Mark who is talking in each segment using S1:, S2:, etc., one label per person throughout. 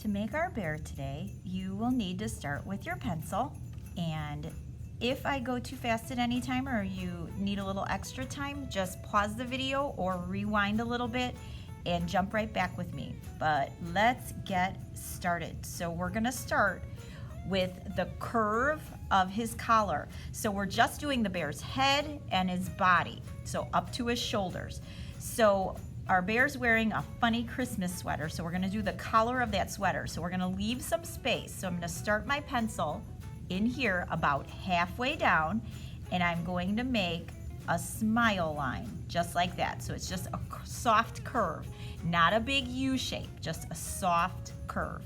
S1: To make our bear today, you will need to start with your pencil, and if I go too fast at any time or you need a little extra time, just pause the video or rewind a little bit and jump right back with me. But let's get started. So we're gonna start with the curve of his collar. So we're just doing the bear's head and his body, so up to his shoulders. So our bear's wearing a funny Christmas sweater, so we're gonna do the collar of that sweater. So we're gonna leave some space. So I'm gonna start my pencil in here about halfway down, and I'm going to make a smile line, just like that. So it's just a soft curve, not a big U shape, just a soft curve.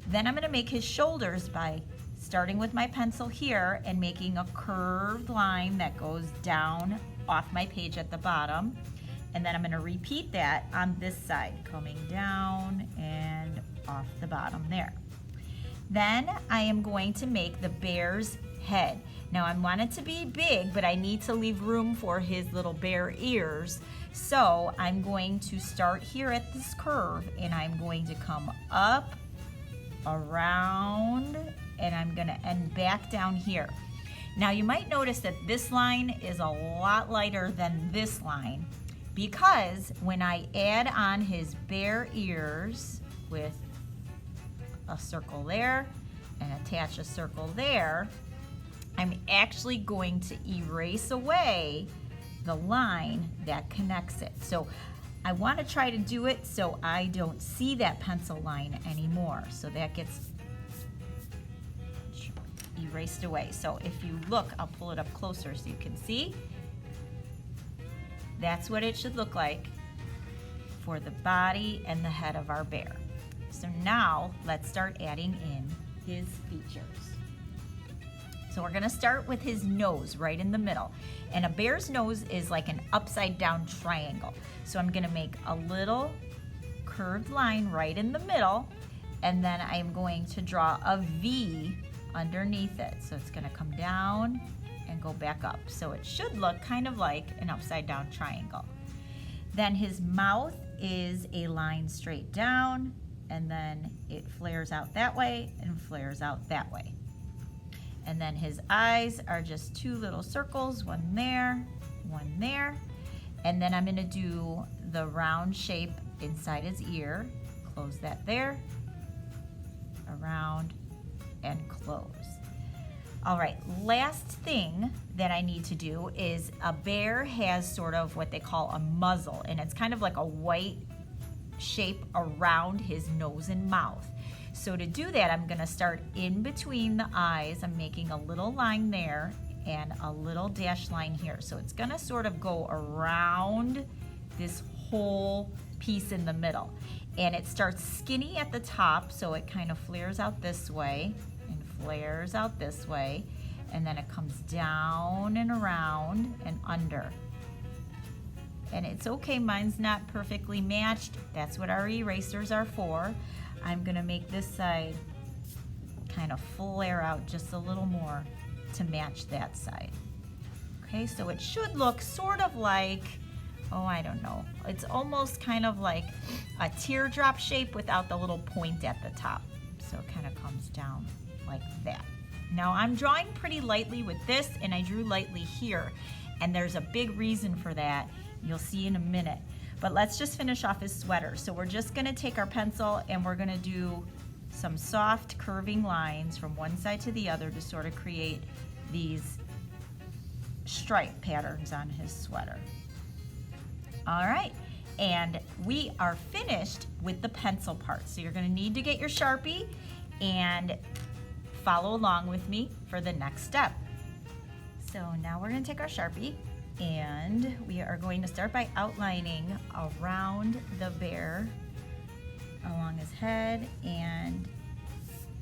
S1: Then I'm gonna make his shoulders by starting with my pencil here and making a curved line that goes down off my page at the bottom. And then I'm gonna repeat that on this side, coming down and off the bottom there. Then I am going to make the bear's head. Now I want it to be big, but I need to leave room for his little bear ears. So I'm going to start here at this curve, and I'm going to come up, around, and I'm gonna end back down here. Now you might notice that this line is a lot lighter than this line, because when I add on his bear ears with a circle there and attach a circle there, I'm actually going to erase away the line that connects it. So I want to try to do it so I don't see that pencil line anymore. So that gets erased away. So if you look, I'll pull it up closer so you can see. That's what it should look like for the body and the head of our bear. So now let's start adding in his features. So we're gonna start with his nose right in the middle. And a bear's nose is like an upside down triangle. So I'm gonna make a little curved line right in the middle, and then I'm going to draw a V underneath it. So it's gonna come down and go back up. So it should look kind of like an upside down triangle. Then his mouth is a line straight down, and then it flares out that way and flares out that way. And then his eyes are just two little circles, one there, one there. And then I'm gonna do the round shape inside his ear. Close that there, around, and close. All right, last thing that I need to do is a bear has sort of what they call a muzzle, and it's kind of like a white shape around his nose and mouth. So to do that, I'm gonna start in between the eyes. I'm making a little line there and a little dash line here. So it's gonna sort of go around this whole piece in the middle. And it starts skinny at the top, so it kind of flares out this way and flares out this way, and then it comes down and around and under. And it's okay, mine's not perfectly matched. That's what our erasers are for. I'm gonna make this side kind of flare out just a little more to match that side. Okay, so it should look sort of like, oh, I don't know. It's almost kind of like a teardrop shape without the little point at the top. So it kind of comes down like that. Now I'm drawing pretty lightly with this, and I drew lightly here. And there's a big reason for that. You'll see in a minute. But let's just finish off his sweater. So we're just gonna take our pencil and we're gonna do some soft curving lines from one side to the other to sort of create these stripe patterns on his sweater. All right, and we are finished with the pencil part. So you're gonna need to get your Sharpie and follow along with me for the next step. So now we're gonna take our Sharpie, and we are going to start by outlining around the bear, along his head, and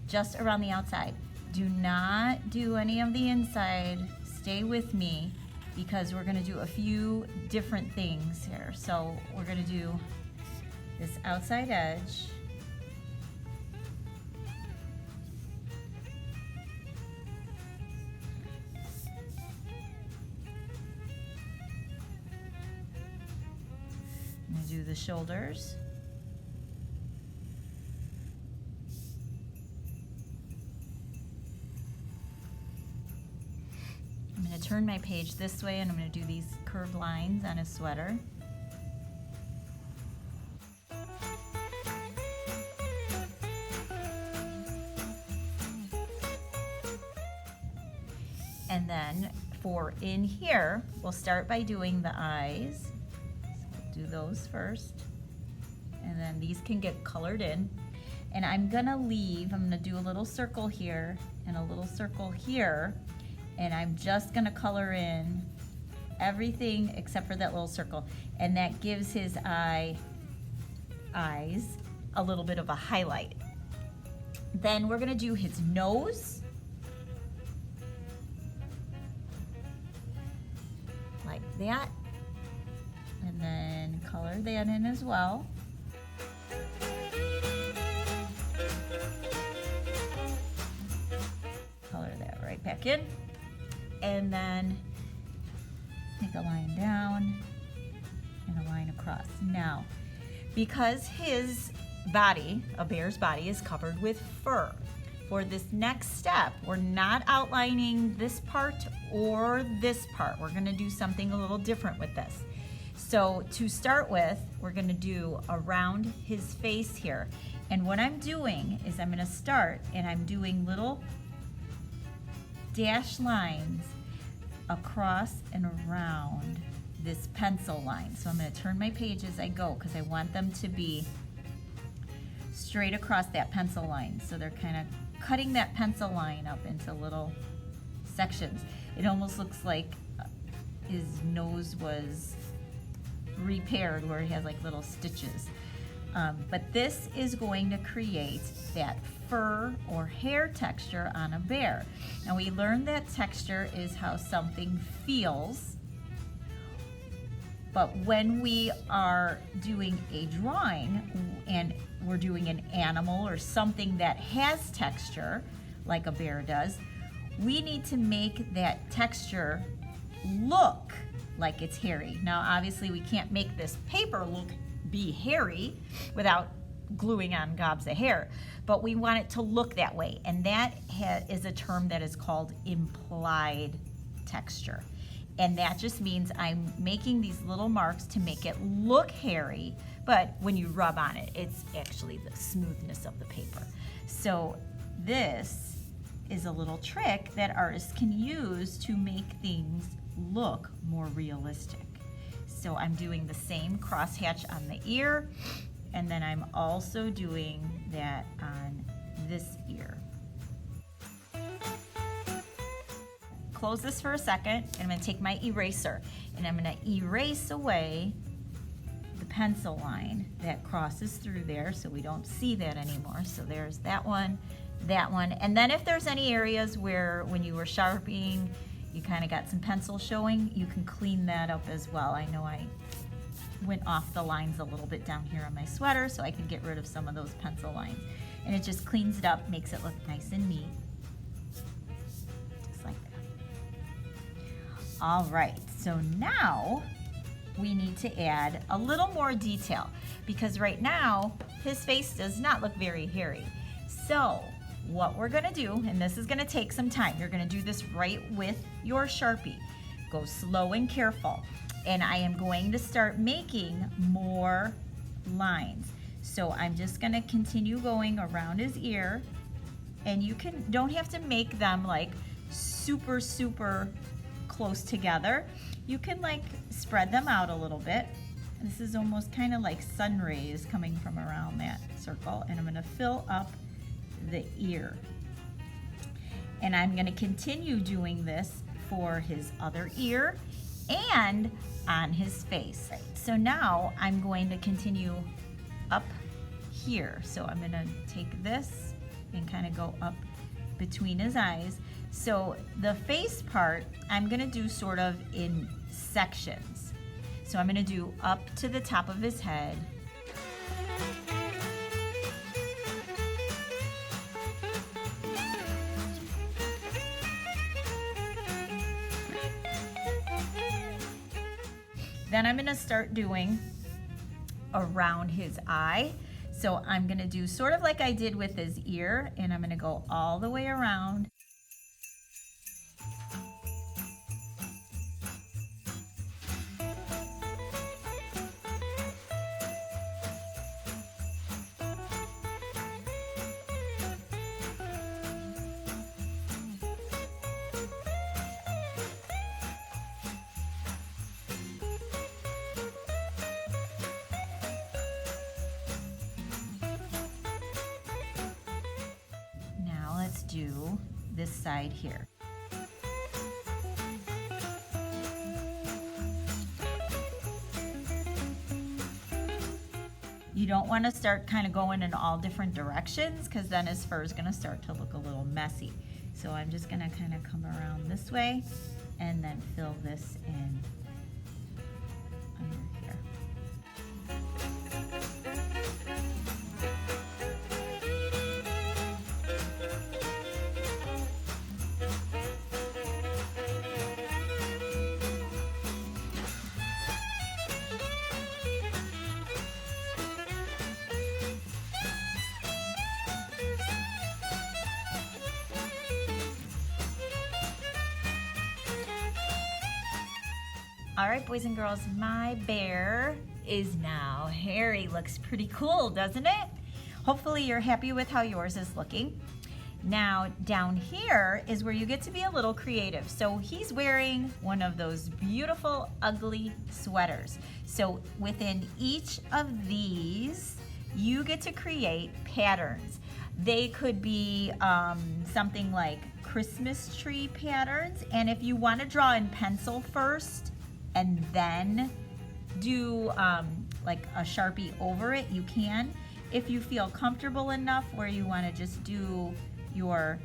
S1: just around the outside. Do not do any of the inside. Stay with me, because we're gonna do a few different things here. So we're gonna do this outside edge, I'm gonna do the shoulders, turn my page this way and I'm gonna do these curved lines on his sweater. And then for in here, we'll start by doing the eyes. So do those first. And then these can get colored in. And I'm gonna do a little circle here and a little circle here. And I'm just gonna color in everything except for that little circle. And that gives his eyes a little bit of a highlight. Then we're gonna do his nose. Like that. And then color that in as well. Color that right back in. And then make a line down and a line across. Now, because his body, a bear's body, is covered with fur, for this next step, we're not outlining this part or this part. We're gonna do something a little different with this. So to start with, we're gonna do around his face here. And what I'm doing is I'm gonna start and I'm doing little dash lines across and around this pencil line. So I'm gonna turn my page as I go because I want them to be straight across that pencil line. So they're kind of cutting that pencil line up into little sections. It almost looks like his nose was repaired where he has like little stitches. But this is going to create that fur or hair texture on a bear. Now we learned that texture is how something feels, but when we are doing a drawing and we're doing an animal or something that has texture, like a bear does, we need to make that texture look like it's hairy. Now obviously we can't make this paper be hairy without gluing on gobs of hair, but we want it to look that way, and that is a term that is called implied texture. And that just means I'm making these little marks to make it look hairy, but when you rub on it, it's actually the smoothness of the paper. So this is a little trick that artists can use to make things look more realistic. So I'm doing the same crosshatch on the ear, and then I'm also doing that on this ear. Close this for a second, and I'm gonna take my eraser, and I'm gonna erase away the pencil line that crosses through there so we don't see that anymore. So there's that one, and then if there's any areas where when you were sharpening, you kind of got some pencil showing, you can clean that up as well. I know I went off the lines a little bit down here on my sweater, so I can get rid of some of those pencil lines. And it just cleans it up, makes it look nice and neat. Just like that. All right, so now we need to add a little more detail because right now his face does not look very hairy. So what we're gonna do, and this is gonna take some time, you're gonna do this right with your Sharpie. Go slow and careful. And I am going to start making more lines. So I'm just gonna continue going around his ear, and you don't have to make them like super, super close together. You can like spread them out a little bit. This is almost kind of like sun rays coming from around that circle, and I'm gonna fill up the ear. And I'm gonna continue doing this for his other ear and on his face. So now I'm going to continue up here. So I'm gonna take this and kind of go up between his eyes. So the face part, I'm gonna do sort of in sections. So I'm gonna do up to the top of his head. Then I'm gonna start doing around his eye. So I'm gonna do sort of like I did with his ear, and I'm gonna go all the way around. this side here. You don't want to start kind of going in all different directions because then his fur is going to start to look a little messy. So I'm just going to kind of come around this way and then fill this in under here. All right, boys and girls, my bear is now hairy. Looks pretty cool, doesn't it? Hopefully you're happy with how yours is looking. Now, down here is where you get to be a little creative. So he's wearing one of those beautiful, ugly sweaters. So within each of these, you get to create patterns. They could be something like Christmas tree patterns. And if you want to draw in pencil first, and then do like a Sharpie over it, you can. If you feel comfortable enough where you want to just do your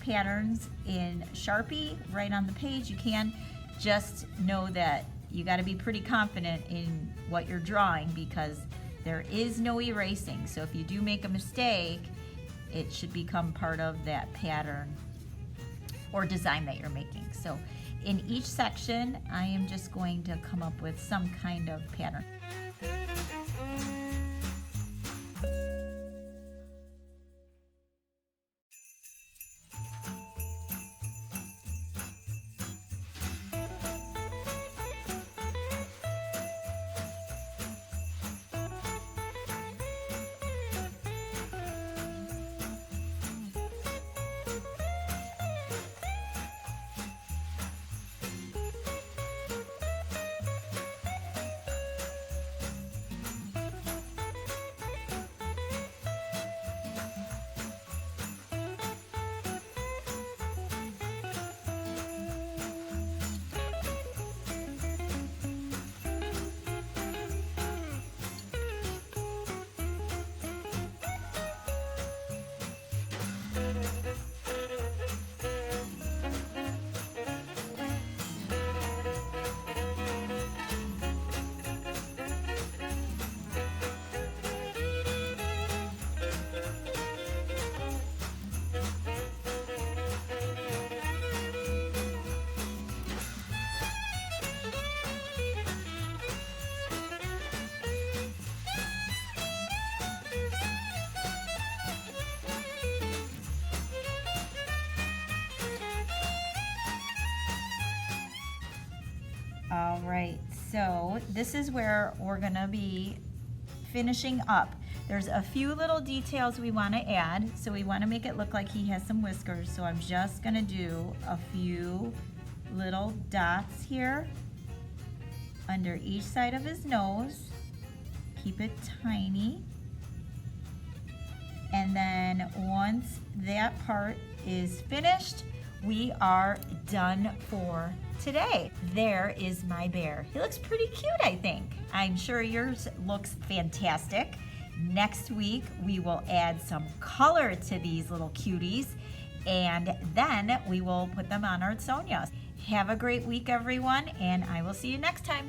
S1: patterns in Sharpie right on the page, you can. Just know that you got to be pretty confident in what you're drawing because there is no erasing. So if you do make a mistake, it should become part of that pattern or design that you're making. So in each section, I am just going to come up with some kind of pattern. All right, so this is where we're gonna be finishing up. There's a few little details we wanna add. So we wanna make it look like he has some whiskers. So I'm just gonna do a few little dots here under each side of his nose. Keep it tiny. And then once that part is finished, we are done for today. There is my bear. He looks pretty cute, I think. I'm sure yours looks fantastic. Next week, we will add some color to these little cuties, and then we will put them on our Sonias. Have a great week, everyone, and I will see you next time.